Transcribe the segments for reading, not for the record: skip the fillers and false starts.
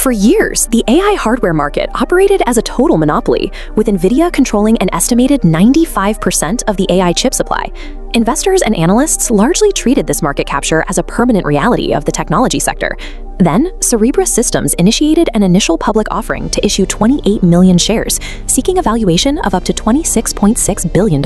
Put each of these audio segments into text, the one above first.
For years, the AI hardware market operated as a total monopoly, with Nvidia controlling an estimated 95% of the AI chip supply. Investors and analysts largely treated this market capture as a permanent reality of the technology sector. Then, Cerebras Systems initiated an initial public offering to issue 28 million shares, seeking a valuation of up to $26.6 billion.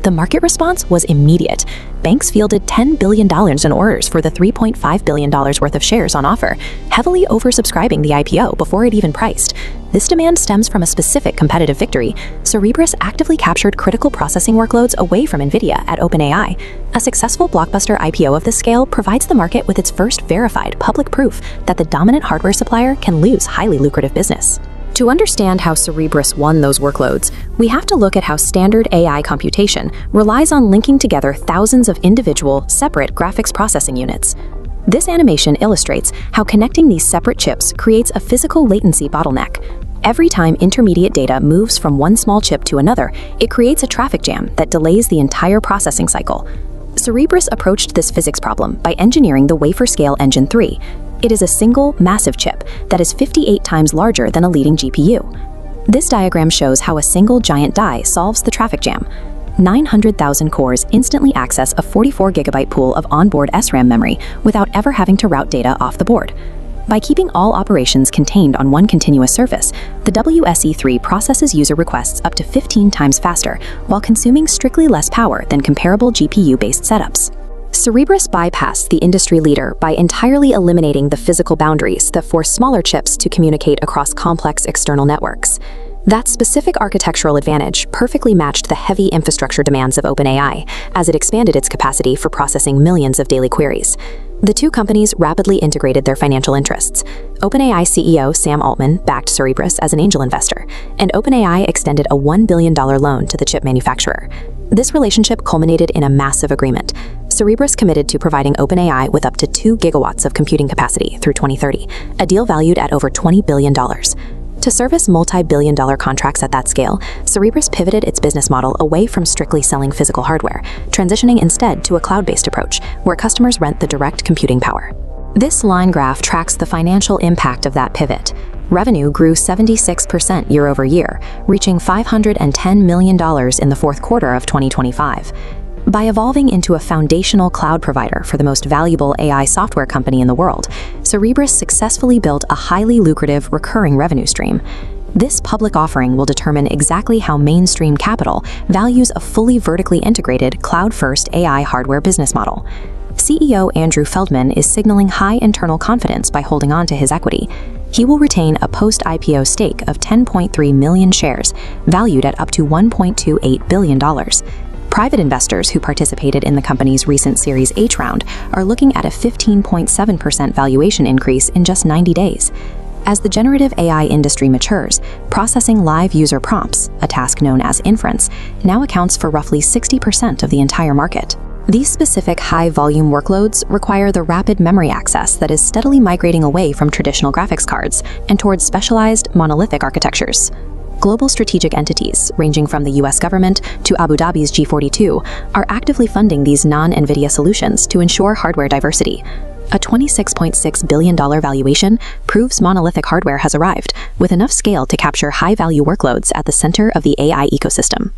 The market response was immediate. Banks fielded $10 billion in orders for the $3.5 billion worth of shares on offer, heavily oversubscribing the IPO before it even priced. This demand stems from a specific competitive victory. Cerebras actively captured critical processing workloads away from Nvidia at OpenAI. A successful blockbuster IPO of this scale provides the market with its first verified public proof that the dominant hardware supplier can lose highly lucrative business. To understand how Cerebras won those workloads, we have to look at how standard AI computation relies on linking together thousands of individual, separate graphics processing units. This animation illustrates how connecting these separate chips creates a physical latency bottleneck. Every time intermediate data moves from one small chip to another, it creates a traffic jam that delays the entire processing cycle. Cerebras approached this physics problem by engineering the Wafer-Scale Engine 3. It is a single, massive chip that is 58 times larger than a leading GPU. This diagram shows how a single giant die solves the traffic jam. 900,000 cores instantly access a 44GB pool of onboard SRAM memory without ever having to route data off the board. By keeping all operations contained on one continuous surface, the WSE3 processes user requests up to 15 times faster while consuming strictly less power than comparable GPU-based setups. Cerebras bypassed the industry leader by entirely eliminating the physical boundaries that force smaller chips to communicate across complex external networks. That specific architectural advantage perfectly matched the heavy infrastructure demands of OpenAI as it expanded its capacity for processing millions of daily queries. The two companies rapidly integrated their financial interests. OpenAI CEO Sam Altman backed Cerebras as an angel investor, and OpenAI extended a $1 billion loan to the chip manufacturer. This relationship culminated in a massive agreement. Cerebras committed to providing OpenAI with up to 2 gigawatts of computing capacity through 2030, a deal valued at over $20 billion. To service multi-billion-dollar contracts at that scale, Cerebras pivoted its business model away from strictly selling physical hardware, transitioning instead to a cloud-based approach, where customers rent the direct computing power. This line graph tracks the financial impact of that pivot. Revenue grew 76% year over year, reaching $510 million in the fourth quarter of 2025. By evolving into a foundational cloud provider for the most valuable AI software company in the world, Cerebras successfully built a highly lucrative recurring revenue stream. This public offering will determine exactly how mainstream capital values a fully vertically integrated, cloud-first AI hardware business model. CEO Andrew Feldman is signaling high internal confidence by holding on to his equity. He will retain a post-IPO stake of 10.3 million shares, valued at up to $1.28 billion. Private investors who participated in the company's recent Series H round are looking at a 15.7% valuation increase in just 90 days. As the generative AI industry matures, processing live user prompts, a task known as inference, now accounts for roughly 60% of the entire market. These specific high-volume workloads require the rapid memory access that is steadily migrating away from traditional graphics cards and towards specialized, monolithic architectures. Global strategic entities, ranging from the US government to Abu Dhabi's G42, are actively funding these non-Nvidia solutions to ensure hardware diversity. A $26.6 billion valuation proves monolithic hardware has arrived, with enough scale to capture high-value workloads at the center of the AI ecosystem.